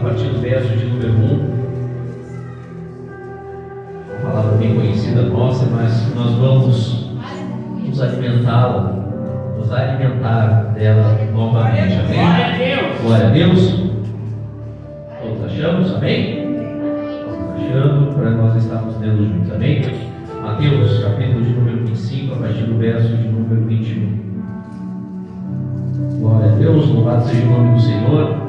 partir do verso de número 1. Uma palavra bem conhecida nossa, mas nós vamos nos alimentar dela novamente. Amém? Glória a Deus! Glória a Deus! Todos achamos? Amém? Todos achando, para nós estarmos lendo juntos. Amém? Mateus, capítulo de número 25, a partir do verso de número 21. Glória a Deus, louvado seja o nome do Senhor.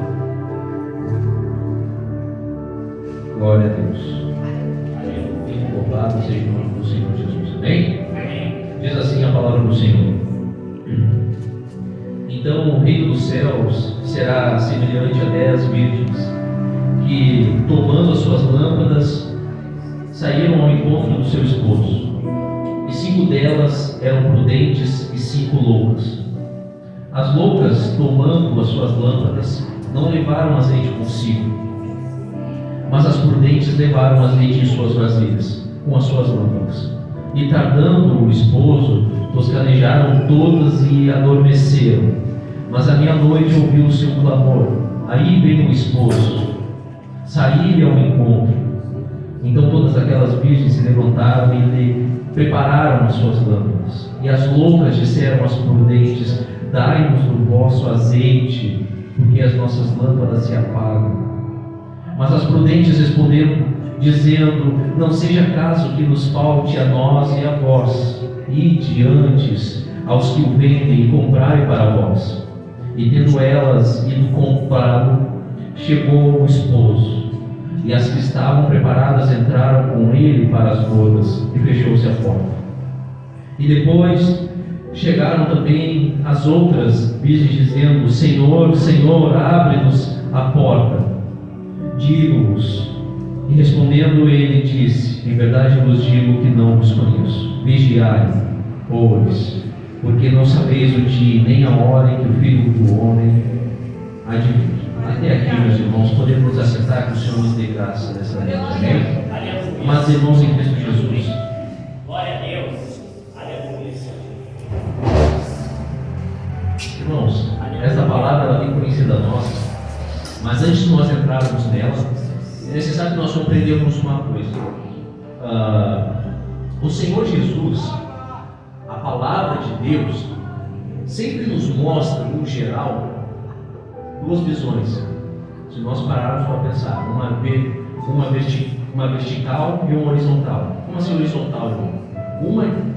Glória a Deus. Louvado seja o nome do Senhor Jesus. Amém? Diz assim a palavra do Senhor. Então o reino dos céus será semelhante a 10 virgens, que, tomando as suas lâmpadas, saíram ao encontro do seu esposo. E 5 delas eram prudentes e 5 loucas. As loucas, tomando as suas lâmpadas, não levaram azeite consigo, mas as prudentes levaram azeite em suas vasilhas, com as suas lâmpadas. E tardando o esposo, toscanejaram todas e adormeceram. Mas à meia-noite ouviu o seu clamor. Aí veio o esposo, saí-lhe ao encontro. Então todas aquelas virgens se levantaram e lhe prepararam as suas lâmpadas. E as loucas disseram às prudentes: dai-nos do vosso azeite, porque as nossas lâmpadas se apagam. Mas as prudentes responderam, dizendo: não seja caso que nos falte a nós e a vós. Ide antes aos que o vendem e comprai para vós. E tendo elas ido comprá-lo, chegou o esposo. E as que estavam preparadas entraram com ele para as bodas, e fechou-se a porta. E depois chegaram também as outras virgens, dizendo: Senhor, Senhor, abre-nos a porta. Digo-vos. E respondendo ele, disse: em verdade vos digo que não vos conheço. Vigiai, pois, porque não sabeis o dia nem a hora em que o Filho do Homem há de vir. Até aqui, meus irmãos, podemos nos acertar, que o Senhor nos dê graça nessa noite. Amém? Mas, irmãos em Cristo Jesus, glória a Deus, aleluia. Irmãos, essa palavra ela tem conhecida nossa, mas antes de nós entrarmos nela, é necessário que nós compreendamos uma coisa. O Senhor Jesus, a palavra de Deus, sempre nos mostra, no geral, 2 visões. Se nós pararmos para pensar, uma vertical e uma horizontal. Como assim horizontal, irmão?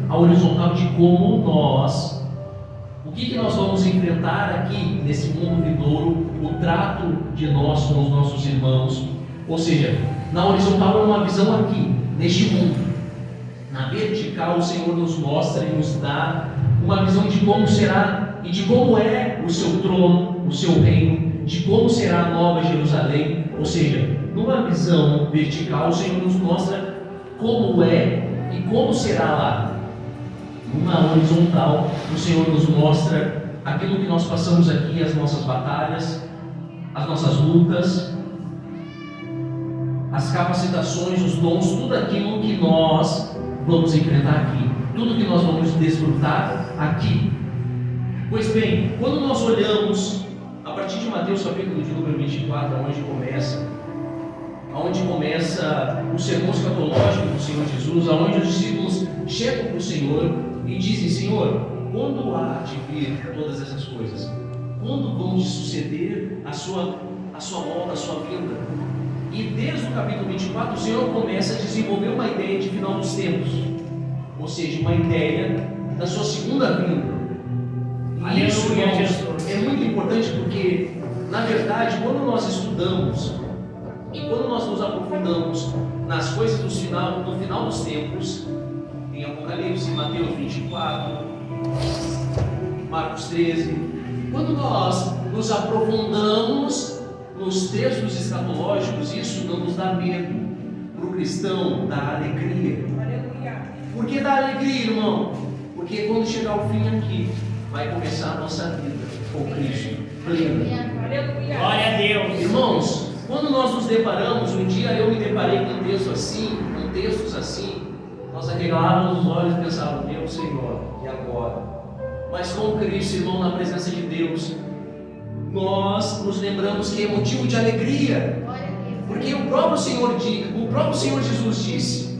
A horizontal de como nós, o que nós vamos enfrentar aqui nesse mundo vindouro, o trato de nós com os nossos irmãos. Ou seja, na horizontal é uma visão aqui, neste mundo. Na vertical o Senhor nos mostra e nos dá uma visão de como será e de como é o seu trono, o seu reino, de como será a nova Jerusalém. Ou seja, numa visão vertical o Senhor nos mostra como é e como será lá. Numa horizontal o Senhor nos mostra aquilo que nós passamos aqui, as nossas batalhas, as nossas lutas, as capacitações, os dons, tudo aquilo que nós vamos enfrentar aqui, tudo que nós vamos desfrutar aqui. Pois bem, quando nós olhamos a partir de Mateus capítulo de número 24, aonde começa o sermão escatológico do Senhor Jesus, aonde os discípulos chegam para o Senhor e dizem: Senhor, quando há de vir todas essas coisas? Quando vão te suceder a sua volta, a sua vinda? E desde o capítulo 24 o Senhor começa a desenvolver uma ideia de final dos tempos, ou seja, uma ideia da sua segunda vinda. E isso, irmãos, é muito importante, porque na verdade, quando nós estudamos e quando nós nos aprofundamos nas coisas do final dos tempos, em Apocalipse, Mateus 24, Marcos 13, quando nós nos aprofundamos nos textos escatológicos, isso não nos dá medo. Para o cristão, dá alegria. Por que dá alegria, irmão? Porque quando chegar o fim aqui, vai começar a nossa vida com Cristo plena. Glória a Deus. Irmãos, quando nós nos deparamos, um dia eu me deparei com um texto assim, com textos assim, nós arregalávamos os olhos e pensávamos: meu Senhor, e agora? Mas com Cristo, irmão, na presença de Deus, nós nos lembramos que é motivo de alegria. Porque o próprio Senhor Jesus disse: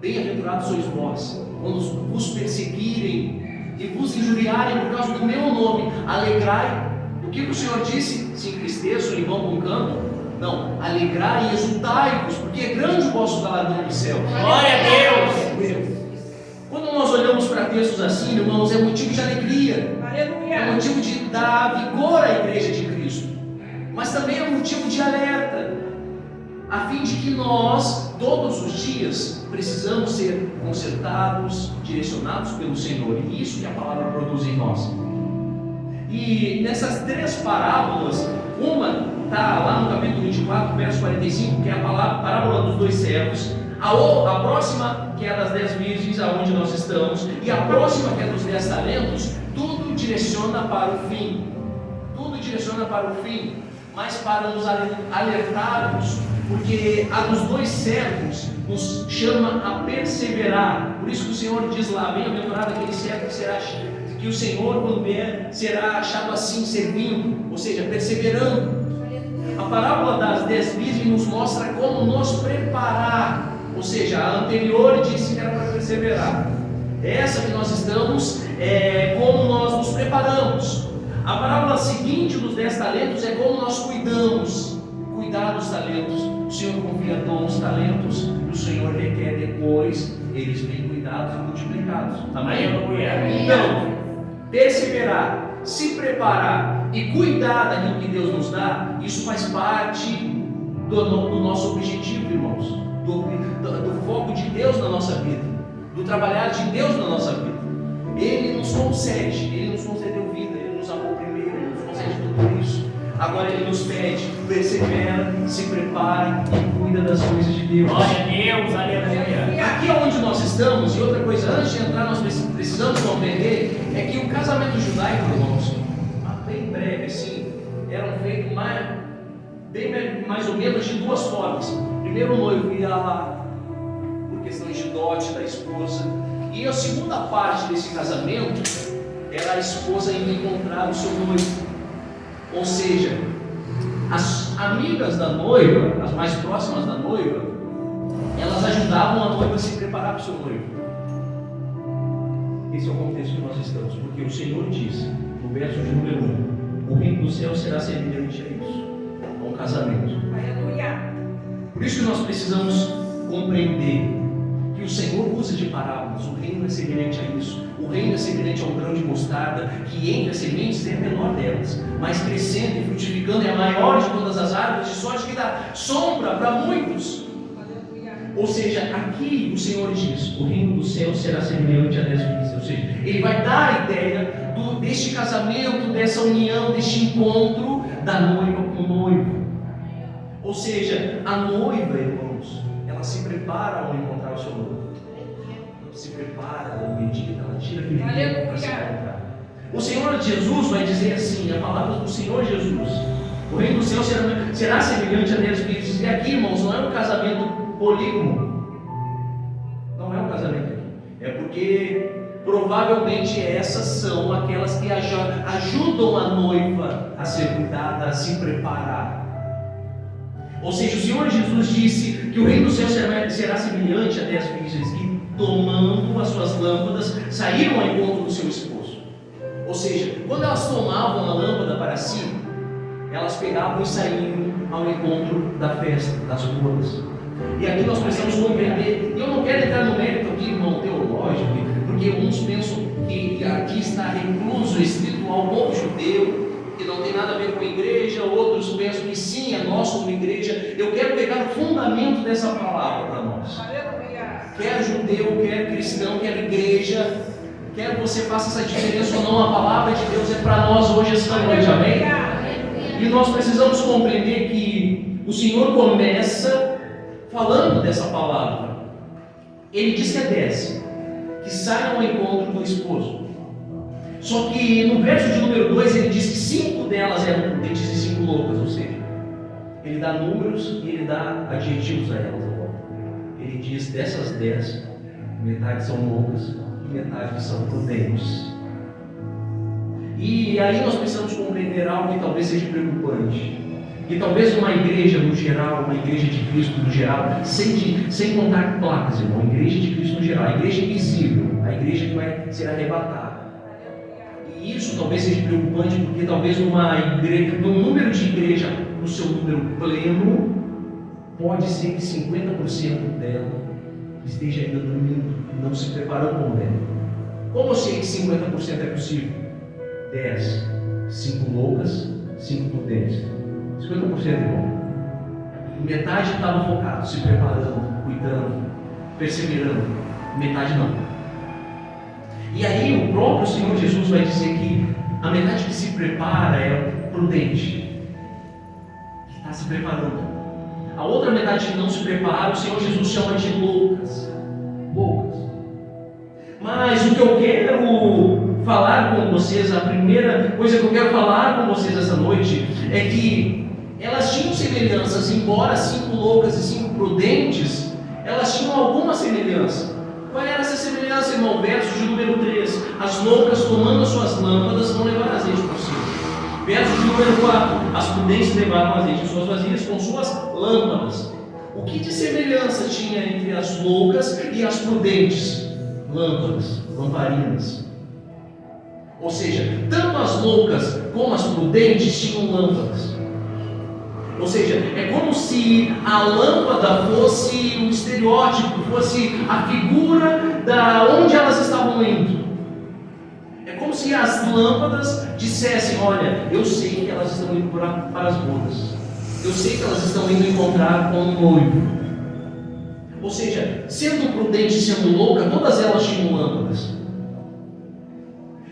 bem-aventurados sois vós, quando vos perseguirem e vos injuriarem por causa do meu nome, alegrai. O que o Senhor disse? Se entristeçam e vão para um canto? Não, alegrai e exultai-vos, porque é grande o vosso galardão do céu. Glória a Deus! Quando nós olhamos para textos assim, irmãos, é motivo de alegria. Aleluia! É motivo de dar vigor à igreja de Cristo. Mas também é motivo de alerta, a fim de que nós, todos os dias, precisamos ser consertados, direcionados pelo Senhor. E isso que a palavra produz em nós. E nessas três parábolas, uma está lá no capítulo 24, verso 45, que é a parábola dos dois servos. A próxima, que é a das 10 virgens, aonde nós estamos. E a próxima, que é dos 10 talentos. Tudo direciona para o fim. Tudo direciona para o fim. Mas para nos alertarmos, porque a dos dois servos nos chama a perseverar. Por isso que o Senhor diz lá: bem-aventurado aquele servo que o Senhor, quando vier, será achado assim, servindo, ou seja, perseverando. A parábola das 10 virgens nos mostra como nos preparar, ou seja, a anterior disse que era para perseverar. Essa que nós estamos é como nós nos preparamos. A parábola seguinte dos 10 talentos é como nós cuidar dos talentos. O Senhor confia dons, talentos, e o Senhor requer depois eles bem cuidados e multiplicados. Amém? Então, perseverar, se preparar e cuidar daquilo que Deus nos dá, isso faz parte do nosso objetivo, irmãos, do foco de Deus na nossa vida, do trabalhar de Deus na nossa vida. Ele nos concede, Ele nos concedeu vida, Ele nos amou primeiro, Ele nos concede tudo isso. Agora Ele nos pede: persevera, se prepara e cuida das coisas de Deus. Glória a Deus, aleluia! Aqui onde nós estamos, e outra coisa, antes de entrar, nós precisamos compreender é que o casamento judaico, irmãos, bem breve assim, eram feitos mais ou menos de duas formas. Primeiro, o noivo ia lá por questões de dote da esposa, e a segunda parte desse casamento era a esposa indo encontrar o seu noivo. Ou seja, as amigas da noiva, as mais próximas da noiva, elas ajudavam a noiva a se preparar para o seu noivo. Esse é o contexto que nós estamos, porque o Senhor diz, no verso de número 1, o reino do céu será semelhante a isso, a um casamento. Aleluia! Por isso que nós precisamos compreender que o Senhor usa de parábolas. O reino é semelhante a isso. O reino é semelhante a um grão de mostarda, que entre as sementes é a menor delas, mas crescendo e frutificando é a maior de todas as árvores, de sorte que dá sombra para muitos. Ou seja, aqui o Senhor diz: o reino do céu será semelhante a 10 virgens. Ou seja, Ele vai dar a ideia deste casamento, dessa união, deste encontro da noiva com o noivo. Ou seja, a noiva, irmãos, ela se prepara ao encontrar o seu noivo. Se prepara, ela medita, ela tira aquele tempo para se encontrar. O Senhor Jesus vai dizer assim, a palavra do Senhor Jesus: o reino do céu será semelhante a 10 virgens. E aqui, irmãos, não é um casamento polígono. Não é um casamento aqui. É porque provavelmente essas são aquelas que ajudam a noiva a ser cuidada, a se preparar. Ou seja, o Senhor Jesus disse que o reino do céu será semelhante a 10 virgens que, tomando as suas lâmpadas, saíram ao encontro do seu esposo. Ou seja, quando elas tomavam a lâmpada para si, elas pegavam e saíam ao encontro da festa, das bodas. E aqui nós precisamos compreender, e eu não quero entrar no mérito aqui, irmão, teológico, porque uns pensam que aqui está recluso, estrito ao povo judeu, que não tem nada a ver com a igreja. Outros pensam que sim, é nós como igreja. Eu quero pegar o fundamento dessa palavra para nós. Quer judeu, quer cristão, quer igreja, quer você faça essa diferença ou não, a palavra de Deus é para nós hoje, esta noite, amém? E nós precisamos compreender que o Senhor começa falando dessa palavra. Ele diz que é 10, que saiam ao encontro do esposo. Só que no verso de número 2 ele diz que 5 delas eram prudentes e 5 loucas, ou seja, ele dá números e ele dá adjetivos a elas agora. Ele diz: dessas 10, metade são loucas e metade são prudentes. E aí nós precisamos compreender algo que talvez seja preocupante. E talvez uma igreja no geral, uma igreja de Cristo no geral, sem contar placas, irmão, igreja de Cristo no geral, a igreja invisível, a igreja que vai ser arrebatada. E isso talvez seja preocupante, porque talvez numa igreja, no número de igreja, no seu número pleno, pode ser que 50% dela esteja ainda dormindo, não se preparando como deve. Como eu sei que 50% é possível? 10, 5 loucas, 5 prudentes. 50% é bom. Metade estava focado, se preparando, cuidando, perseverando. Metade não. E aí o próprio Senhor Jesus vai dizer que a metade que se prepara é prudente, que está se preparando. A outra metade que não se prepara, o Senhor Jesus chama de loucas. Loucas. Mas o que eu quero falar com vocês, a primeira coisa que eu quero falar com vocês essa noite é que elas tinham semelhanças, embora 5 loucas e 5 prudentes, elas tinham alguma semelhança. Qual era essa semelhança, irmão? Verso de número 3: as loucas, tomando as suas lâmpadas, não levaram azeite consigo. Verso de número 4: as prudentes levaram azeite em suas vasilhas com suas lâmpadas. O que de semelhança tinha entre as loucas e as prudentes? Lâmpadas, lamparinas. Ou seja, tanto as loucas como as prudentes tinham lâmpadas. Ou seja, é como se a lâmpada fosse um estereótipo, fosse a figura da onde elas estavam indo. É como se as lâmpadas dissessem: olha, eu sei que elas estão indo para as bodas. Eu sei que elas estão indo encontrar com um noivo. Ou seja, sendo prudente e sendo louca, todas elas tinham lâmpadas.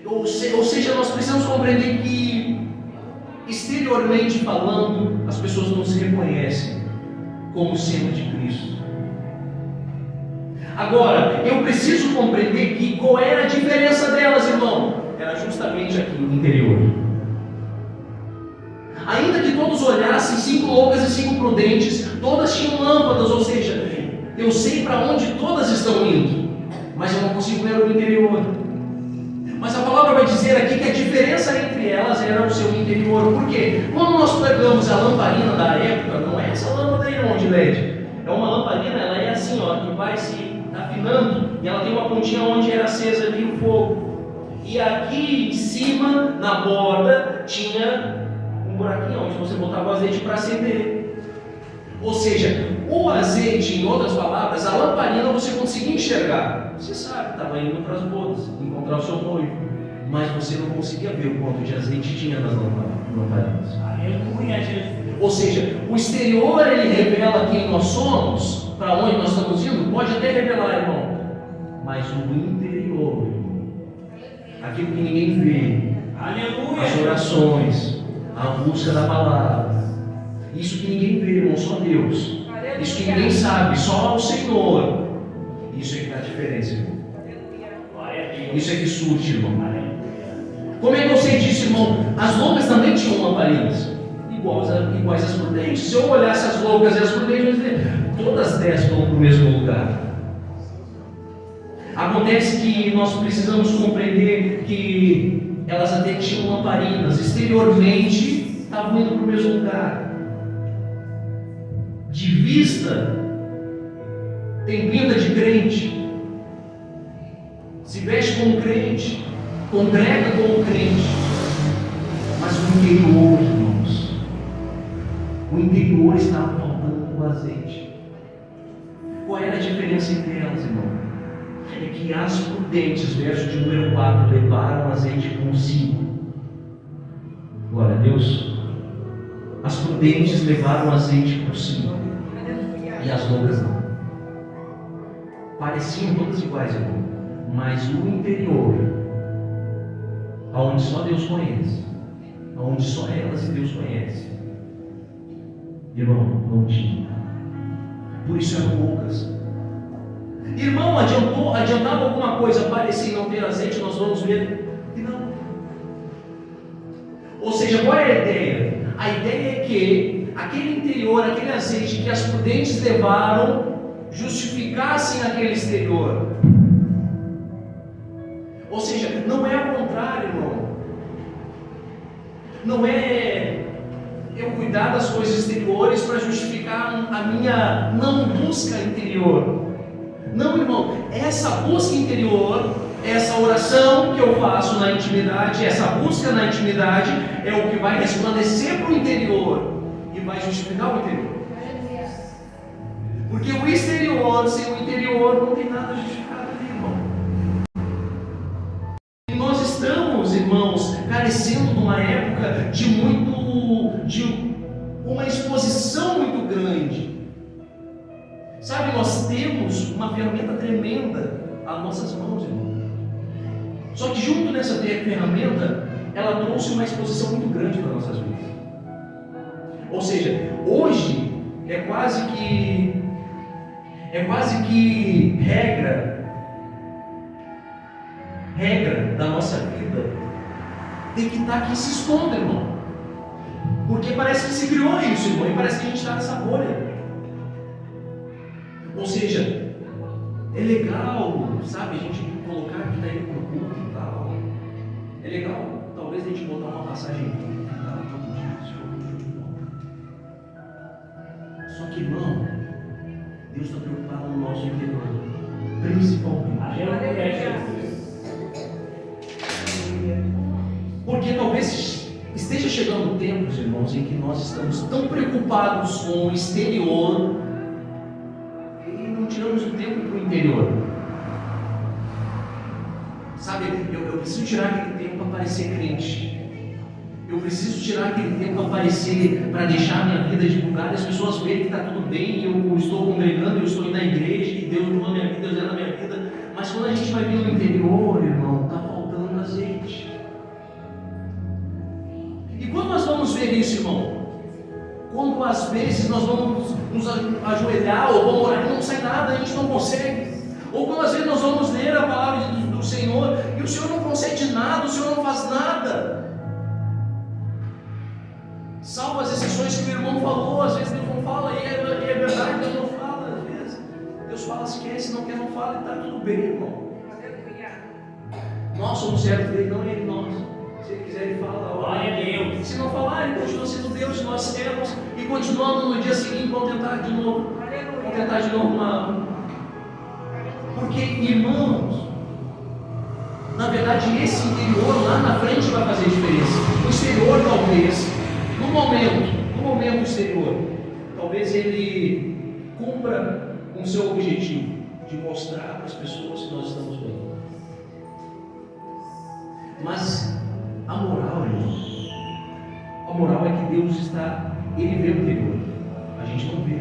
Ou seja, nós precisamos compreender que, exteriormente falando, as pessoas não se reconhecem como sendo de Cristo. Agora, eu preciso compreender que qual era a diferença delas, irmão? Era justamente aqui no interior. Ainda que todos olhassem, 5 loucas e 5 prudentes, todas tinham lâmpadas, ou seja, eu sei para onde todas estão indo, mas eu não consigo ver o interior. Mas a palavra vai dizer aqui que a diferença entre elas era o seu interior. Por quê? Quando nós pegamos a lamparina da época, não é essa lâmpada aí, irmão, de LED. É uma lamparina, ela é assim, ó, que vai se afinando, e ela tem uma pontinha onde era acesa ali o fogo. E aqui em cima, na borda, tinha um buraquinho onde você botava o azeite para acender. Ou seja, o azeite, em outras palavras, a lamparina você conseguia enxergar. Você sabe que estava indo para as bodas, encontrar o seu noivo, mas você não conseguia ver o quanto de azeite tinha nas lamparinas. Aleluia, Jesus. Ou seja, o exterior ele revela quem nós somos, para onde nós estamos indo, pode até revelar, irmão, mas o interior, aquilo que ninguém vê, Aleluia, as orações, a busca da palavra, isso que ninguém vê, irmão, só Deus. Isso que ninguém sabe, só o Senhor. Isso é que dá diferença, irmão. Isso é que surge, irmão. Como é que eu sei disso, irmão? As loucas também tinham lamparinas, iguais às prudentes. Se eu olhasse as loucas e as prudentes, eu ia dizer, todas 10 estão para o mesmo lugar. Acontece que nós precisamos compreender que elas até tinham lamparinas, exteriormente estavam indo para o mesmo lugar. De vista, tem pinta de crente, se veste como crente, congrega como crente, mas o interior, irmãos, o interior estava faltando o azeite. Qual era a diferença entre elas, irmão? É que as prudentes, verso de número 4, levaram azeite consigo. Glória a Deus. As prudentes levaram azeite consigo. E as loucas não. Pareciam todas iguais, irmão, mas o interior, aonde só Deus conhece, aonde só elas e Deus conhecem, irmão, não tinha. Por isso eram loucas. Irmão, adiantava alguma coisa parecer não ter azeite? Nós vamos ver que não. Ou seja, qual é a ideia? A ideia é que aquele interior, aquele azeite que as prudentes levaram, justificassem aquele exterior. Ou seja, não é ao contrário, irmão. Não é eu cuidar das coisas exteriores para justificar a minha não busca interior. Não, irmão, essa busca interior, essa oração que eu faço na intimidade, essa busca na intimidade é o que vai resplandecer para o interior e vai justificar o interior. Porque o exterior sem o interior não tem nada justificado ali, irmão. E nós estamos, irmãos, carecendo de uma época de uma exposição muito grande. Sabe, nós temos uma ferramenta tremenda às nossas mãos, irmão. Só que junto nessa ferramenta, ela trouxe uma exposição muito grande para nossas vidas. Ou seja, hoje é quase que regra da nossa vida tem que estar aqui se expondo, irmão. Porque parece que se criou isso, irmão, e parece que a gente está nessa bolha. Ou seja, é legal, sabe, a gente colocar que está indo para o culto e tal. É legal, talvez a gente botar uma passagem e tal, todo dia. Só que, irmão, Deus está preocupado no nosso interior, principalmente. Porque talvez esteja chegando tempos, irmãos, em que nós estamos tão preocupados com o exterior e não tiramos o tempo para o interior. Sabe, eu preciso tirar aquele tempo para parecer crente. Eu preciso tirar aquele tempo para aparecer, para deixar a minha vida divulgada e as pessoas verem que está tudo bem, eu estou congregando, eu estou indo na igreja, e Deus mudou a minha vida, Deus é na minha vida. Mas quando a gente vai ver o interior, irmão, está faltando azeite. E quando nós vamos ver isso, irmão? Quando às vezes nós vamos nos ajoelhar ou vamos orar e não sai nada, a gente não consegue. Ou quando às vezes nós vamos ler a palavra do Senhor e o Senhor não concede nada, o Senhor não faz nada. Salvo as exceções que o irmão falou, às vezes Deus não fala, e é verdade, Deus não fala, às vezes. Deus fala, se quer, se não quer, não fala, e está tudo bem, irmão. Nós somos servos dele, não ele nós. Se ele quiser, ele fala, glória a Deus. Se não falar, ele continua sendo Deus, nós servos, e continuando no dia seguinte, vamos tentar de novo. Vamos tentar de novo uma. Porque, irmãos, na verdade, esse interior lá na frente vai fazer diferença. O exterior, talvez. No momento exterior, talvez ele cumpra com o seu objetivo de mostrar para as pessoas que nós estamos bem. Mas a moral, irmão, a moral é que Deus ele vê o interior, a gente não vê.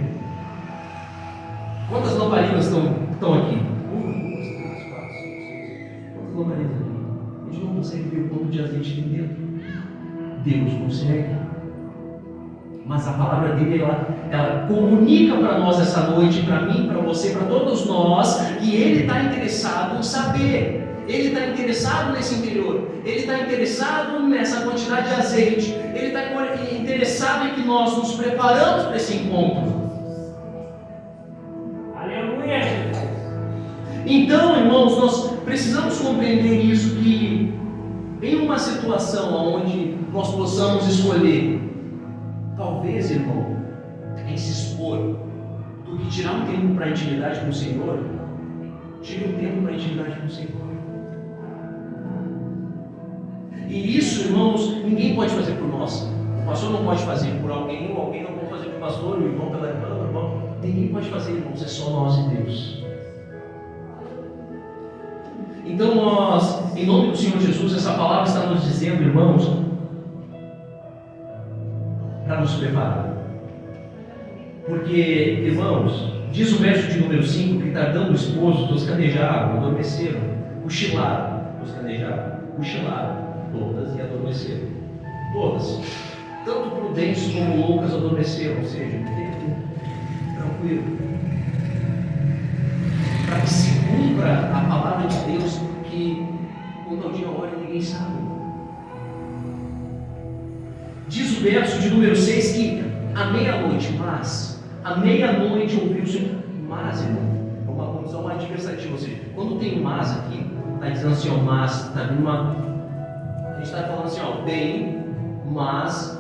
Quantas lamparinas estão aqui? 1, 2, 3, 4, 5, 6. Quantas lamparinas aqui? A gente não consegue ver o quanto de azeite tem dentro. Deus consegue. Mas a palavra dele, ela comunica para nós essa noite, para mim, para você, para todos nós, que ele está interessado em saber. Ele está interessado nesse interior. Ele está interessado nessa quantidade de azeite. Ele está interessado em que nós nos preparamos para esse encontro. Aleluia! Então, irmãos, nós precisamos compreender isso, que em uma situação onde nós possamos escolher, talvez, irmão, em se expor, do que tirar um tempo para a intimidade com o Senhor, tire um tempo para a intimidade com o Senhor. E isso, irmãos, ninguém pode fazer por nós. O pastor não pode fazer por alguém, ou alguém não pode fazer pelo pastor, o irmão pela irmã, o irmão. Ninguém pode fazer, irmãos, é só nós e Deus. Então nós, em nome do Senhor Jesus, essa palavra está nos dizendo, irmãos, para nos preparar. Porque, irmãos, diz o verso de número 5, que tardando o esposo, toscanejaram, adormeceram, cochilaram, toscanejaram, cochilaram, todas e adormeceram. Todas. Tanto prudentes como loucas adormeceram, ou seja, tranquilo. Para que se cumpra a palavra de Deus, que quando ao dia hora ninguém sabe. Diz o verso de número 6 que à meia-noite ouviu-se, mas, irmão, é uma condição adversativa, ou seja, quando tem um mas aqui, está dizendo assim, ó, mas, está vindo uma, a gente está falando assim, ó, bem, mas,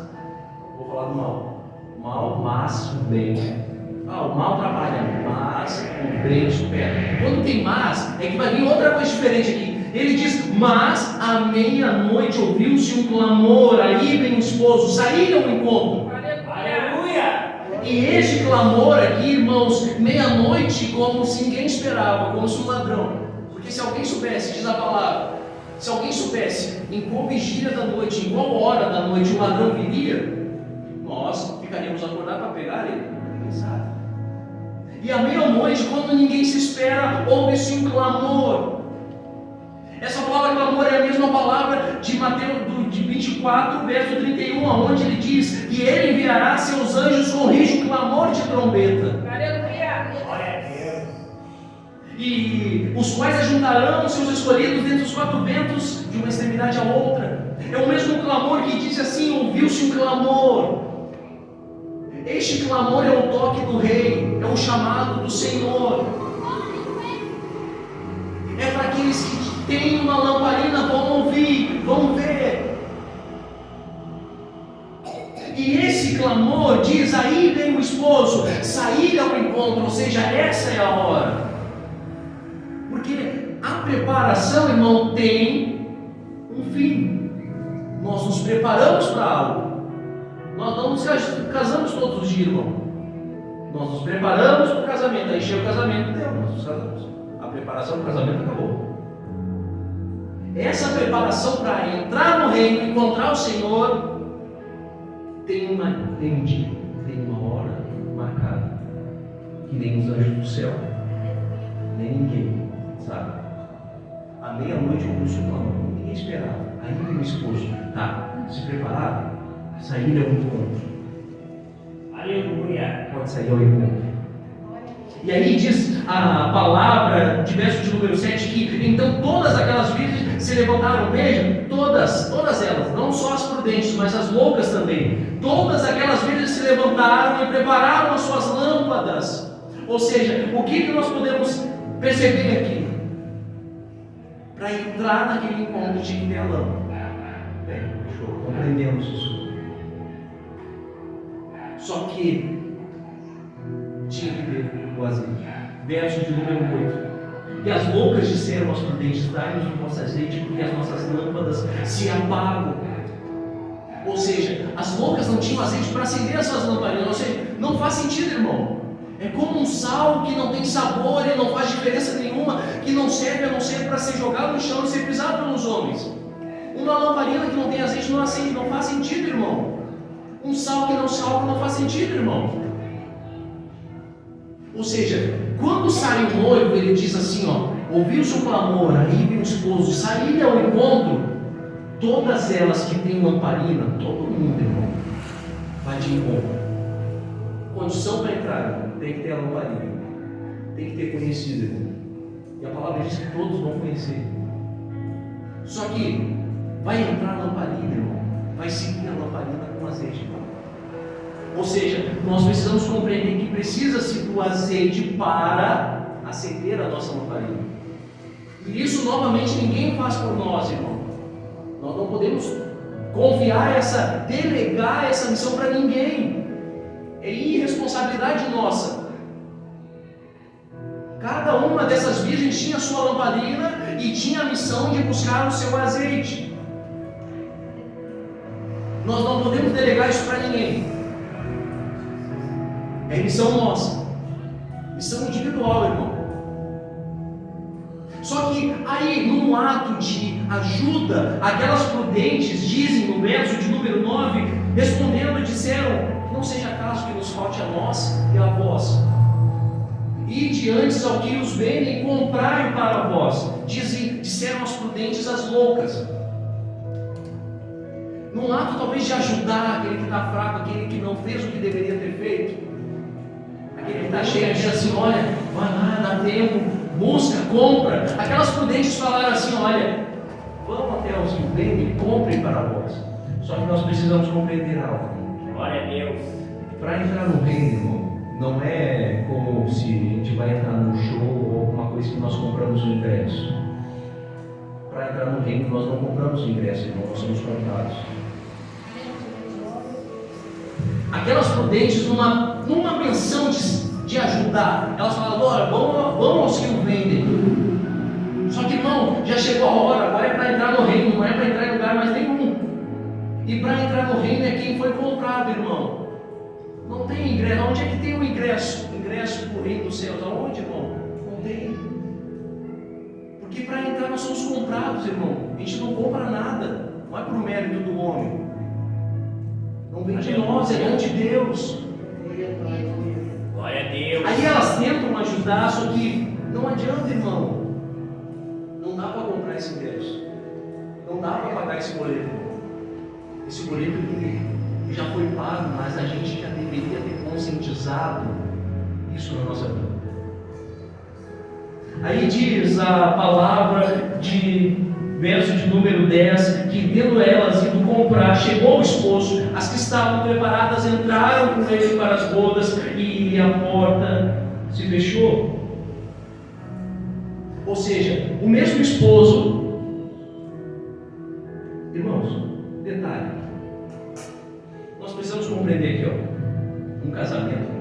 vou falar do mal, mal, mas o bem. O mal trabalha, mas o bem supera. Quando tem mas, é que vai vir outra coisa diferente aqui. Ele diz, mas à meia-noite ouviu-se um clamor, aí vem o esposo, saíram ao encontro. Aleluia! E este clamor aqui, irmãos, meia-noite, como se ninguém esperava, como se um ladrão. Porque se alguém soubesse, diz a palavra, se alguém soubesse em qual vigília da noite, em qual hora da noite o ladrão viria, nós ficaríamos acordados para pegar ele. Ninguém sabe. E à meia-noite, quando ninguém se espera, ouve-se um clamor. Essa palavra clamor é a mesma palavra de Mateus de 24, verso 31, onde ele diz que ele enviará seus anjos com rijo clamor de trombeta. Aleluia! Glória a Deus! E os quais ajuntarão seus escolhidos dentre os quatro ventos de uma extremidade à outra. É o mesmo clamor que diz assim, ouviu-se um clamor. Este clamor é o toque do rei, é o chamado do Senhor. É para aqueles que têm uma lamparina, vão ouvir, vão ver. E esse clamor diz, aí vem o esposo, sair ao encontro, ou seja, essa é a hora. Porque a preparação, irmão, tem um fim. Nós nos preparamos para algo. Nós não nos casamos todos os dias, irmão. Nós nos preparamos para o casamento. Aí chega o casamento, deu, nós nos casamos. A preparação do casamento acabou. Essa preparação para entrar no reino, encontrar o Senhor, tem um dia, tem uma hora marcada. Que nem os anjos do céu, nem ninguém sabe. À meia-noite eu ouço o clamor, ninguém esperava. Aí vem o esposo, se preparar, sair ao encontro. Aleluia! Pode sair ao encontro. E aí diz a palavra, de verso de número 7, que então todas aquelas virgens se levantaram, veja, todas elas, não só as prudentes, mas as loucas também. Todas aquelas virgens se levantaram e prepararam as suas lâmpadas. Ou seja, o que nós podemos perceber aqui? Para entrar naquele encontro tinha que ter a lâmpada. Bem, show, compreendemos isso. Só que tinha que ter o azeite. Verso de número 8. E as loucas disseram aos prudentes, dai-nos o vosso azeite, porque as nossas lâmpadas se apagam. Ou seja, as loucas não tinham azeite para acender as suas lamparinas. Ou seja, não faz sentido, irmão. É como um sal que não tem sabor e não faz diferença nenhuma, que não serve a não ser para ser jogado no chão e ser pisado pelos homens. Uma lamparina que não tem azeite não acende, não faz sentido, irmão. Um sal que não salga não faz sentido, irmão. Ou seja, quando sai o noivo, ele diz assim, ouviu-se o clamor, aí vem o esposo, sair ao encontro, todas elas que têm lamparina, todo mundo, irmão, vai de encontro. Condição para entrar, irmão, tem que ter a lamparina, tem que ter conhecido, irmão. E a palavra diz que todos vão conhecer. Só que vai entrar a lamparina, irmão, vai seguir a lamparina com azeite, irmão. Ou seja, nós precisamos compreender que precisa-se do azeite para acender a nossa lamparina. E isso, novamente, ninguém faz por nós, irmão. Nós não podemos delegar essa missão para ninguém. É irresponsabilidade nossa. Cada uma dessas virgens tinha a sua lamparina e tinha a missão de buscar o seu azeite. Nós não podemos delegar isso para ninguém. É missão nossa, missão individual, irmão. Só que aí, num ato de ajuda, aquelas prudentes dizem no verso de número 9, respondendo, disseram, não seja caso que nos falte a nós e a vós. Ide antes ao que os vendem e comprai para vós. Disseram as prudentes as loucas. Num ato talvez de ajudar aquele que está fraco, aquele que não fez o que deveria ter feito. Aquele que está cheio diz assim, olha, vai lá, dá tempo, busca, compra. Aquelas prudentes falaram assim, olha, vamos até os que vendem e comprem para vós. Só que nós precisamos compreender algo. Glória a Deus. Para entrar no reino, irmão, não é como se a gente vai entrar num show ou alguma coisa que nós compramos o ingresso. Para entrar no reino, nós não compramos o ingresso, irmão, nós somos comprados. Aquelas prudentes, numa menção de ajudar, elas falavam: olha, vamos aos que o vendem. Só que, irmão, já chegou a hora, agora é para entrar no reino, não é para entrar em lugar mais nenhum. E para entrar no reino é quem foi comprado, irmão. Não tem ingresso. Onde é que tem o ingresso? Ingresso para o reino dos céus. Aonde, irmão? Não tem. Porque para entrar nós somos comprados, irmão. A gente não compra nada. Não é por mérito do homem. Não vem de nós, é dom de Deus. Glória a Deus. Aí elas tentam ajudar, só que não adianta, irmão. Não dá para comprar esse ingresso. Não dá para pagar esse boleto. Esse boleto que já foi pago, mas a gente já deveria ter conscientizado isso na nossa vida. Aí diz a palavra de verso de número 10, que tendo elas ido comprar, chegou o esposo, as que estavam preparadas entraram com ele para as bodas e a porta se fechou. Ou seja, o mesmo esposo, irmãos, detalhe, nós precisamos compreender aqui, ó, um casamento,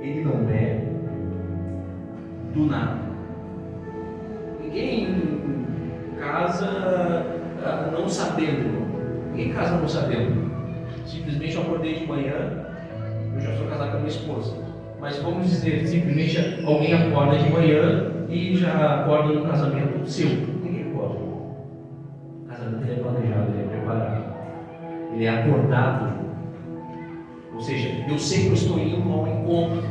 ele não é do nada. Ninguém casa não sabendo, irmão. Ninguém casa não sabendo. Simplesmente eu acordei de manhã, eu já sou casado com a minha esposa. Mas vamos dizer, simplesmente alguém acorda de manhã e já acorda num casamento seu. Ninguém acorda. O casamento ele é planejado, ele é preparado. Ele é acordado. Ou seja, eu sei que eu estou indo a um encontro.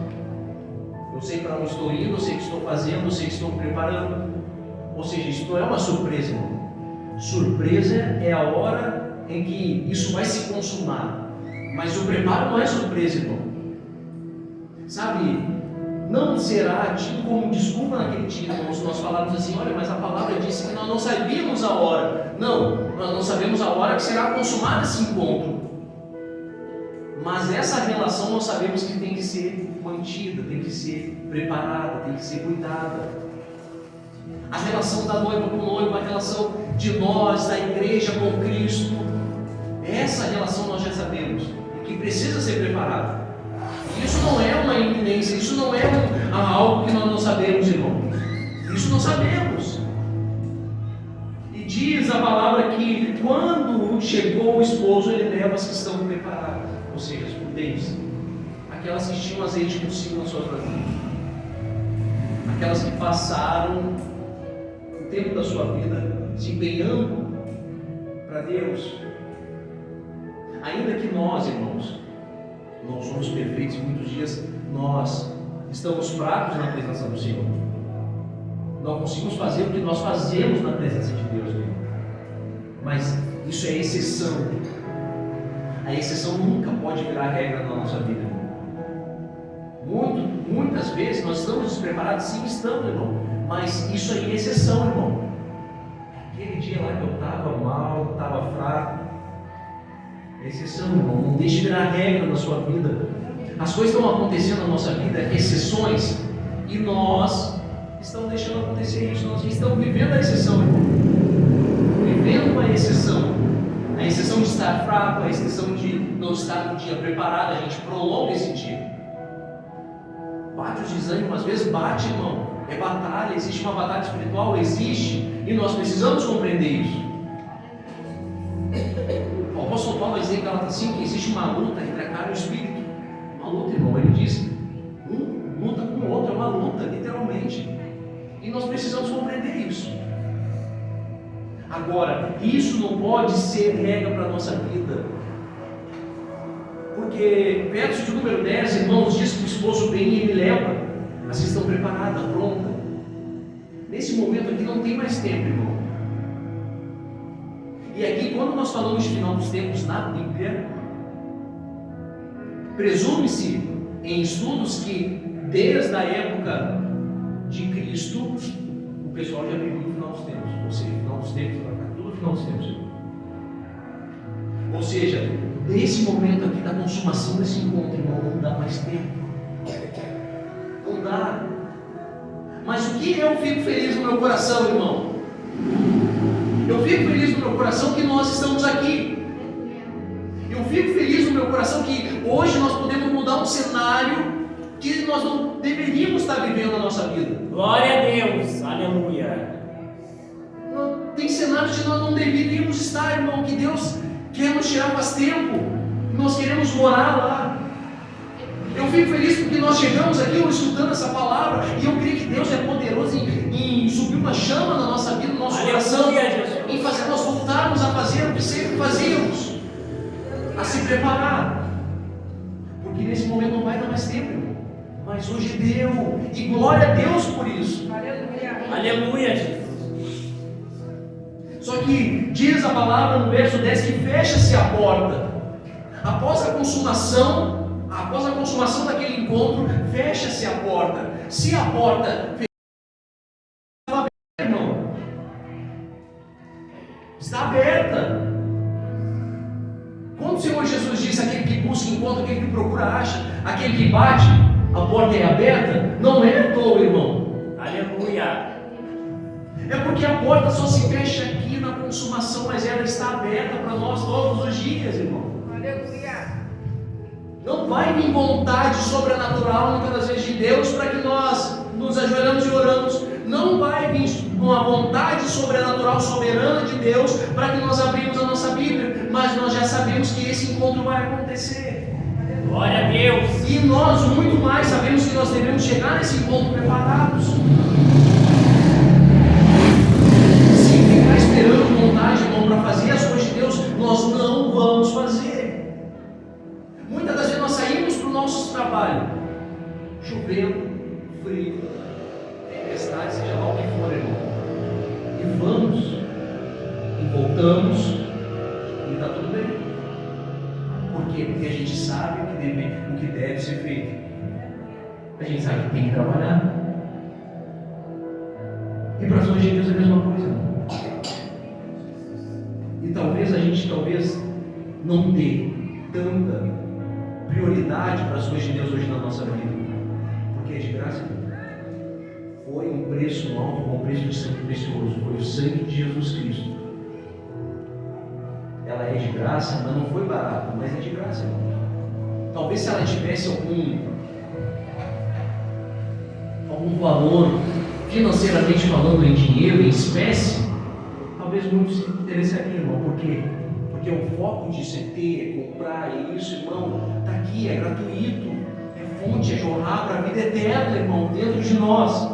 Eu sei para onde estou indo, eu sei o que estou fazendo, eu sei que estou me preparando. Ou seja, isso não é uma surpresa, irmão. Surpresa é a hora em que isso vai se consumar. Mas o preparo não é surpresa, irmão. Sabe, não será tido como desculpa naquele dia, irmão, se nós falarmos assim: olha, mas a palavra disse que nós não sabíamos a hora. Não, nós não sabemos a hora que será consumado esse encontro. Mas essa relação nós sabemos que tem que ser mantida, tem que ser preparada, tem que ser cuidada. A relação da noiva com o noivo, a relação de nós, da igreja com Cristo, essa relação nós já sabemos, que precisa ser preparada. Isso não é uma iminência, isso não é algo que nós não sabemos, irmão. Isso nós sabemos. E diz a palavra que quando chegou o esposo, ele leva as que estão preparadas, ou seja, as prudentes, aquelas que tinham azeite consigo nas suas vasilhas, aquelas que passaram o tempo da sua vida se empenhando para Deus. Ainda que nós, irmãos, não somos perfeitos, muitos dias nós estamos fracos na presença do Senhor. Não conseguimos fazer o que nós fazemos na presença de Deus, irmão. Mas isso é exceção. A exceção nunca pode virar regra na nossa vida, irmão. Muitas vezes nós estamos despreparados, sim, estamos, irmão. Mas isso aí é exceção, irmão. Aquele dia lá que eu estava mal, estava fraco. É exceção, irmão. Não deixe virar regra na sua vida. As coisas estão acontecendo na nossa vida, exceções, e nós estamos deixando acontecer isso. Nós estamos vivendo a exceção, irmão. Vivendo uma exceção. A exceção de estar fraco, a exceção de não estar no dia preparado, a gente prolonga esse dia. Bate os desânimos, às vezes bate, irmão. É batalha, existe uma batalha espiritual, existe, e nós precisamos compreender isso. O apóstolo Paulo vai dizer em Gálatas 5 que existe uma luta entre a carne e o espírito. Uma luta, irmão, ele diz, um luta com o outro, é uma luta, literalmente. E nós precisamos compreender isso. Agora, isso não pode ser regra para a nossa vida. Porque, verso de número 10, irmãos, diz que o esposo vem e ele leva as que estão preparadas, pronta. Nesse momento aqui não tem mais tempo, irmão. E aqui, quando nós falamos de final dos tempos na Bíblia, presume-se em estudos que desde a época de Cristo, o pessoal já vivia no final dos tempos. Ou seja, final dos tempos, tudo final dos tempos. Ou seja, nesse momento aqui da consumação desse encontro, irmão, não dá mais tempo. Não dá. Mas o que eu fico feliz no meu coração, irmão? Eu fico feliz no meu coração que nós estamos aqui. Eu fico feliz no meu coração que hoje nós podemos mudar um cenário que nós não deveríamos estar vivendo na nossa vida. Glória a Deus. Aleluia. Tem cenários que nós não deveríamos estar, irmão, que Deus quer nos tirar faz tempo. Nós queremos morar lá. Eu fico feliz porque nós chegamos aqui escutando essa palavra e eu creio que Deus é poderoso em subir uma chama na nossa vida, no nosso coração, em fazer nós voltarmos a fazer o que sempre fazíamos, a se preparar, porque nesse momento não vai dar mais tempo, irmão. Mas hoje deu, e glória a Deus por isso. Aleluia, Jesus. Só que diz a palavra no verso 10 que fecha-se a porta. Após a consumação daquele encontro, fecha-se a porta. Se a porta estava aberta, irmão, está aberta. Quando o Senhor Jesus disse: aquele que busca encontra, aquele que procura acha, aquele que bate, a porta é aberta, não é à toa, irmão. Aleluia. É porque a porta só se fecha aqui na consumação, mas ela está aberta para nós todos os dias, irmão. Aleluia. Não vai vir vontade sobrenatural muitas das vezes de Deus para que nós nos ajoelhamos e oramos. Não vai vir uma vontade sobrenatural, soberana de Deus para que nós abrimos a nossa Bíblia. Mas nós já sabemos que esse encontro vai acontecer. Glória a Deus. E nós muito mais sabemos que nós devemos chegar nesse encontro preparados. Se ficar esperando vontade, irmão, para fazer as coisas de Deus, nós não vamos fazer. Muitas das vezes nós saímos para o nosso trabalho, chovendo, frio, tempestade, seja lá o que for, irmão, e vamos, e voltamos, e está tudo bem. Por quê? Porque a gente sabe o que deve ser feito. A gente sabe que tem que trabalhar. E para as coisas de Deus é a mesma coisa, irmão. E talvez a gente não dê tanta prioridade para as coisas de Deus hoje na nossa vida, porque é de graça. Foi um preço alto, um preço de sangue precioso, foi o sangue de Jesus Cristo. Ela é de graça, mas não foi barata, mas é de graça, irmão. Talvez se ela tivesse algum valor financeiramente falando, em dinheiro, em espécie, talvez muitos se interessariam, irmão. Por quê? Porque o foco disso é ter, é comprar, é isso, irmão. Está aqui, é gratuito, é fonte, é jorrar para a vida eterna, irmão, dentro de nós.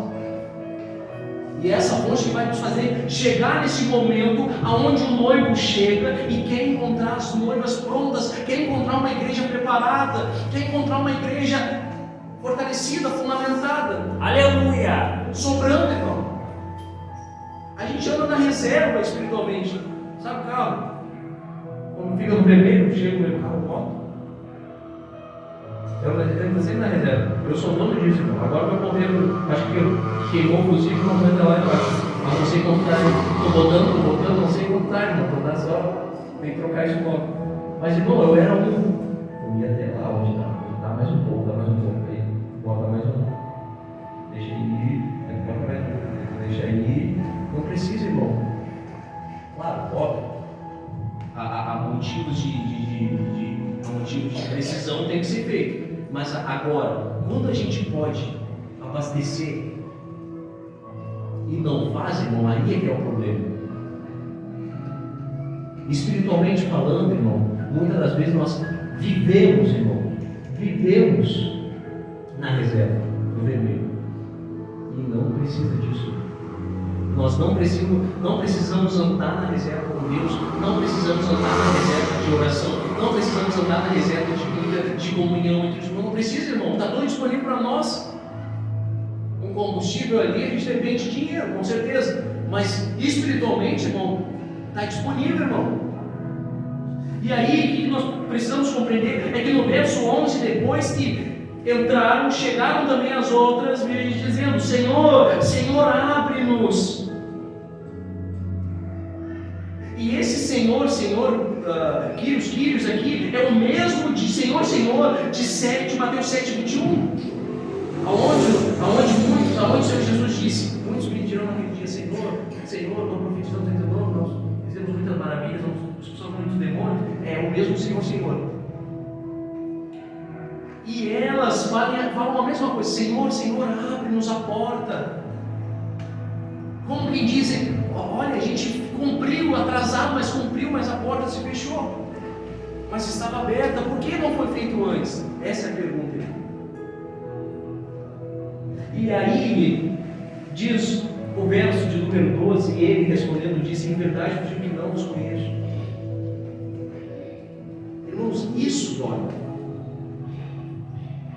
E essa fonte que vai nos fazer chegar nesse momento aonde o noivo chega e quer encontrar as noivas prontas, quer encontrar uma igreja preparada, quer encontrar uma igreja fortalecida, fundamentada. Aleluia. Sobrando, irmão. A gente anda na reserva espiritualmente. Sabe o carro? Quando fica no vermelho, chega no meu carro, volta. Eu estou sempre na reserva. Eu sou dono disso, irmão. Agora meu ponteiro, acho que queimou o fusível, não vai até lá embaixo. Mas não sei como está. Estou botando, não sei como está, irmão. Estou dando só. Tem que trocar isso logo. Mas, irmão, eu era um. Eu ia até lá onde está. Dá mais um pouco, Aí, bota mais um. Deixa ele ir. Deixa ele ir. Não precisa, irmão. Claro, óbvio. Há motivos de precisão, tem que ser feito. Mas agora, quando a gente pode abastecer e não faz, irmão, aí é que é o problema. Espiritualmente falando, irmão, muitas das vezes nós vivemos, irmão, na reserva, no vermelho. E não precisa disso. Nós não precisamos andar na reserva com Deus, não precisamos andar na reserva de oração, não precisamos andar na reserva de vida, de comunhão entre os irmãos. Não precisa, irmão, está tudo disponível para nós. Um combustível ali, a gente depende de dinheiro, com certeza, mas espiritualmente, irmão, está disponível, irmão. E aí, o que nós precisamos compreender é que no verso 11, depois que chegaram também as outras, dizendo: Senhor, Senhor, abre-nos. E esse Senhor, Kyrios aqui, é o mesmo de Senhor, de Mateus 7:21, aonde o Senhor Jesus disse: muitos me dirão naquele dia: Senhor, não profetizamos em teu nome, nós fizemos muitas maravilhas, nós expulsamos muitos demônios. É o mesmo Senhor. E elas falam a mesma coisa: Senhor, Senhor, abre-nos a porta. Como quem dizem: olha, a gente cumpriu, atrasado, mas cumpriu, mas a porta se fechou. Mas estava aberta, por que não foi feito antes? Essa é a pergunta. E aí, diz o verso de número 12, e ele respondendo disse: em verdade vos digo que não os conheço. Irmãos, isso dói.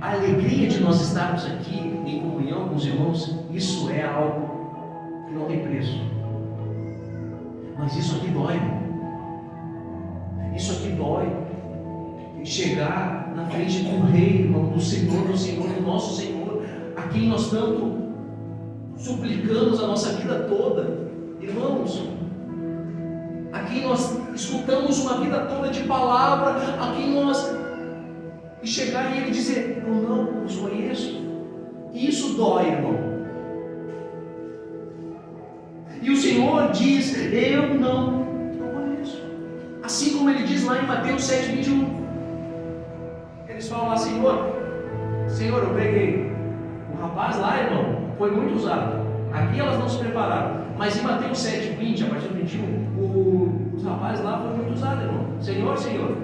A alegria de nós estarmos aqui em comunhão com os irmãos, isso é algo que não tem preço. Mas isso aqui dói, irmão. Isso aqui dói. Chegar na frente do Rei, irmão, do Senhor, do nosso Senhor, a quem nós tanto suplicamos a nossa vida toda, irmãos, a quem nós escutamos uma vida toda de palavra, a quem nós, e chegar e Ele dizer: eu não os conheço. Isso dói, irmão. E o Senhor diz: eu não conheço. Assim como Ele diz lá em Mateus 7:21. Eles falam lá: Senhor, eu preguei. O rapaz lá, irmão, foi muito usado. Aqui elas não se prepararam. Mas em Mateus 7:20, a partir do 21, os rapazes lá foram muito usados, irmão. Senhor,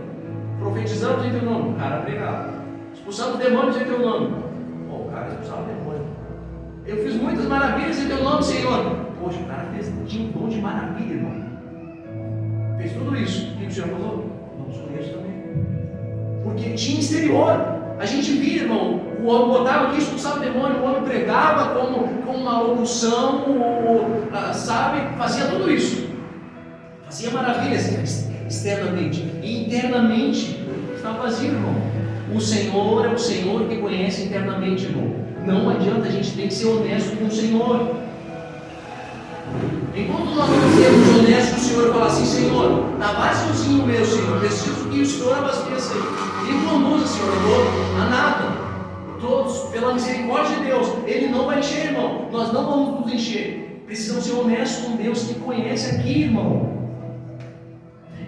profetizamos em teu nome. O cara pregava. Expulsamos demônios em teu nome. Pô, o cara expulsava demônio. Eu fiz muitas maravilhas em teu nome, Senhor. Poxa, o cara tinha um dom de maravilha, irmão. Fez tudo isso. O que o Senhor falou? Não os conheço também. Porque tinha exterior. A gente via, irmão, o homem botava aqui, expulsava o demônio, o homem pregava com uma locução, sabe? Fazia tudo isso. Fazia maravilhas externamente. E internamente estava vazio, irmão. O Senhor é o Senhor que conhece internamente, irmão. Não adianta, a gente tem que ser honesto com o Senhor. Enquanto nós não sermos honestos, o Senhor fala assim: Senhor, está vaziozinho meu, Senhor, preciso que o Senhor abasteça. Ele não conduza, Senhor, a nada. Todos, pela misericórdia de Deus, Ele não vai encher, irmão. Nós não vamos nos encher. Precisamos ser honestos com Deus que conhece aqui, irmão.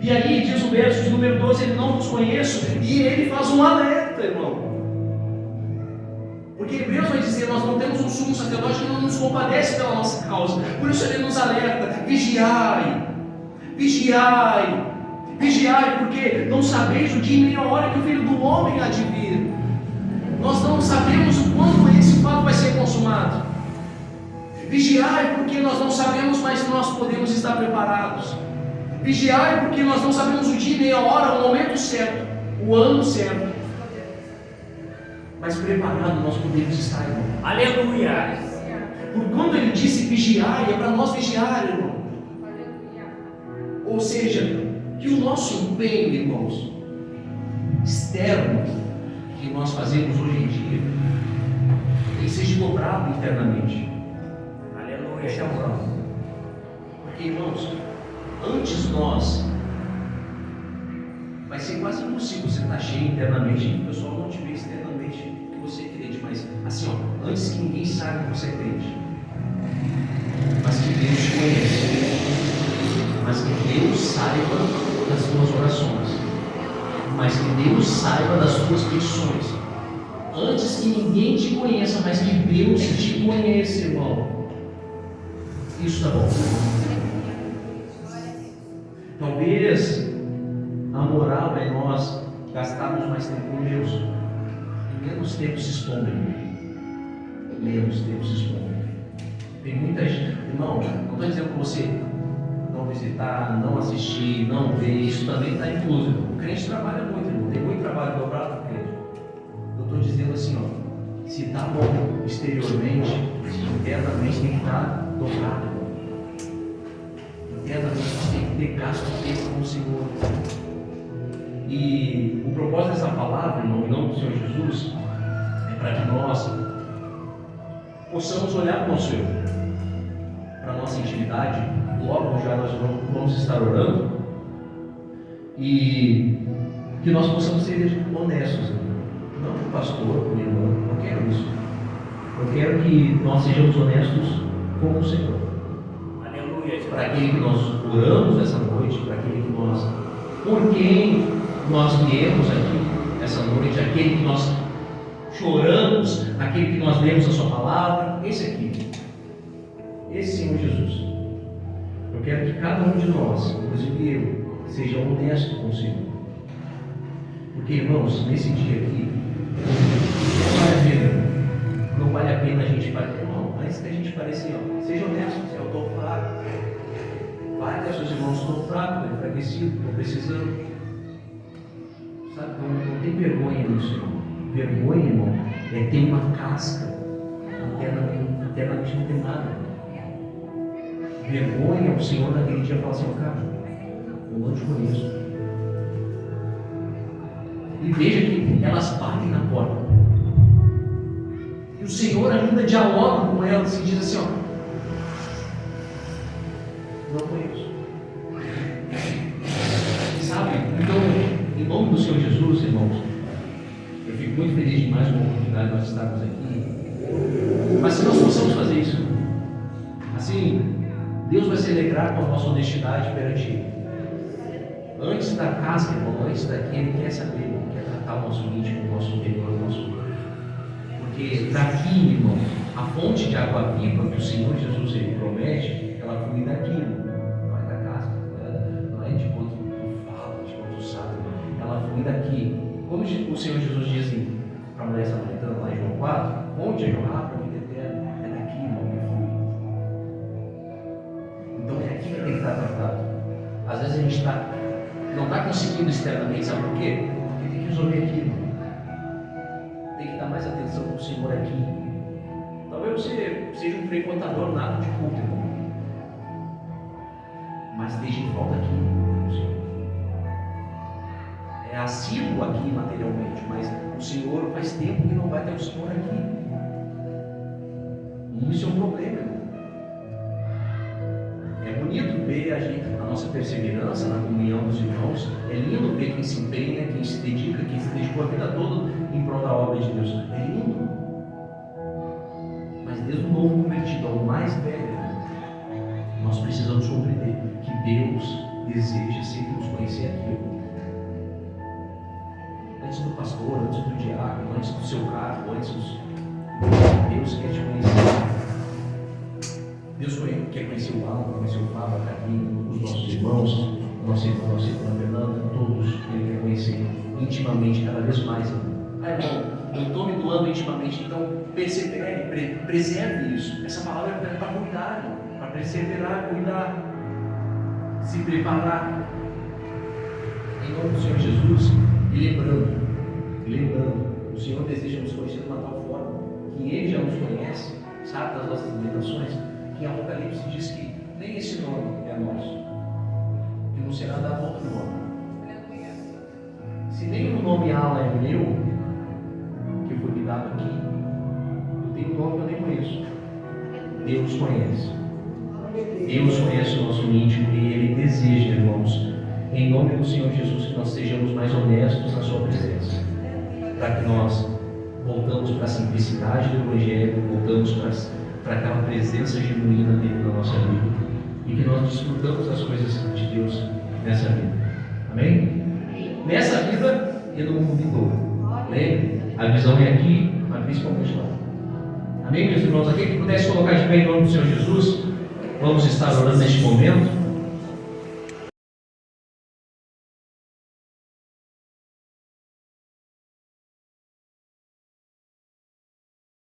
E aí diz o verso de número 12: Ele não nos conhece, e Ele faz um alerta, irmão. Porque Hebreus vai dizer: nós não temos um sumo sacerdote que não nos compadece pela nossa causa. Por isso Ele nos alerta: vigiai, vigiai, vigiai, porque não sabeis o dia nem a hora que o Filho do Homem há de vir. Nós não sabemos o quando esse fato vai ser consumado. Vigiai, porque nós não sabemos, mas nós podemos estar preparados. Vigiai, porque nós não sabemos o dia nem a hora, o momento certo, o ano certo. Mas preparado nós podemos estar, irmão. Aleluia! Por quando Ele disse vigiai, é para nós vigiar, irmão. Ou seja, que o nosso empenho, irmãos, externo, que nós fazemos hoje em dia, ele seja dobrado internamente. Aleluia! Essa é a moral. Porque, irmãos, antes nós, vai ser quase impossível você estar cheio internamente, o pessoal não te vê externamente que você é crente, mas assim, ó, antes que ninguém saiba que você é crente, mas que Deus te conhece, mas que Deus saiba das tuas orações, mas que Deus saiba das tuas petições, antes que ninguém te conheça, mas que Deus te conheça, irmão. Isso tá bom. Talvez a moral é nós gastarmos mais tempo com Deus e menos tempo se expondo, menos tempo se expondo. Tem muita gente, irmão, não estou dizendo para você não visitar, não assistir, não ver, isso também está incluso. O crente trabalha muito, irmão, tem muito trabalho dobrado para o crente. Eu estou dizendo assim, ó, se está bom exteriormente, internamente tem que estar dobrado, irmão. Internamente tem que ter gasto tempo com o Senhor. E o propósito dessa palavra, irmão, em nome do Senhor Jesus, é para que nós possamos olhar para o nosso eu, para a nossa intimidade. Logo já nós vamos estar orando, e que nós possamos ser honestos, não com o pastor, com o irmão, não quero isso. Eu quero que nós sejamos honestos com o Senhor. Aleluia! Para aquele que nós oramos essa noite, para aquele que nós, por quem nós viemos aqui essa noite, aquele que nós choramos, aquele que nós lemos a sua palavra, esse aqui, esse Senhor Jesus. Eu quero que cada um de nós, inclusive eu, seja honesto com o Senhor. Porque, irmãos, nesse dia aqui, não vale a pena a gente parecer, não, antes que a gente parecer, seja honesto, eu estou fraco. Vai que os seus irmãos estão fracos, estão enfraquecidos, estão precisando. Sabe, não tem vergonha nisso, irmão. Vergonha, irmão, é ter uma casca. Internamente não tem nada. Vergonha, o Senhor naquele dia fala assim, cara, eu não te conheço. E veja que elas batem na porta. E o Senhor ainda dialoga com elas e diz assim, não conheço. Sabe? Então, em nome do Senhor Jesus, irmãos, eu fico muito feliz de mais uma oportunidade de nós estarmos aqui. Mas se nós possamos fazer isso, assim, Deus vai se alegrar com a nossa honestidade perante Ele. Antes da casca, irmão, antes daqui, Ele quer saber, Ele quer tratar o nosso íntimo, o nosso interior, o nosso corpo. Porque daqui, irmão, a fonte de água viva que o Senhor Jesus Ele promete, ela flui daqui, não é da casca, não é de quanto tu fala, de quanto tu sabe, ela flui daqui. Como o Senhor Jesus diz para a mulher samaritana lá em João 4, onde é jorrar para a vida eterna, é daqui, irmão, que flui. Então é aqui que tem que estar tratado. Às vezes a gente não está conseguindo externamente, sabe por quê? Porque tem que resolver aqui, irmão. Tem que dar mais atenção para o Senhor aqui. Talvez você seja um frequentador nato de culto, irmão, mas esteja em falta aqui, o Senhor. É assíduo aqui materialmente, mas o Senhor faz tempo que não vai ter o Senhor aqui. E isso é um problema, irmão. É bonito ver a nossa perseverança na comunhão dos irmãos. É lindo ver quem se empenha, quem se dedica, quem se dedicou a vida toda em prol da obra de Deus. É lindo. Mas desde o novo convertido ao mais velho, nós precisamos compreender que Deus deseja sempre nos conhecer aqui. Antes do pastor, antes do diácono, antes do seu cargo, antes dos... Deus quer te conhecer. Deus quer conhecer o Alan, conhecer o Fábio, a Carlinhos, os nossos irmãos, nossa irmã Fernanda, todos. Ele quer conhecer intimamente, cada vez mais. Irmão, eu estou me doando intimamente, então persevere, preserve isso. Essa palavra é para cuidar, irmão, para perseverar, cuidar, se preparar. Em nome do Senhor Jesus, e lembrando, o Senhor deseja nos conhecer de uma tal forma que Ele já nos conhece, sabe das nossas limitações. Em Apocalipse diz que nem esse nome é nosso, que não será dado outro nome. Se nem o nome Ala é meu, que foi me dado aqui, eu tenho um nome que eu nem conheço. Deus conhece. Deus conhece o nosso íntimo e Ele deseja, irmãos, em nome do Senhor Jesus, que nós sejamos mais honestos na Sua presença, para que nós voltamos para a simplicidade do Evangelho, voltamos para aquela presença genuína dele na nossa vida e que nós desfrutamos das coisas de Deus nessa vida. Amém? Nessa vida e no mundo todo. Lembre, a visão é aqui, mas principalmente lá. Amém, meus irmãos? Aquele que pudesse colocar de pé em nome do Senhor Jesus, vamos estar orando neste momento.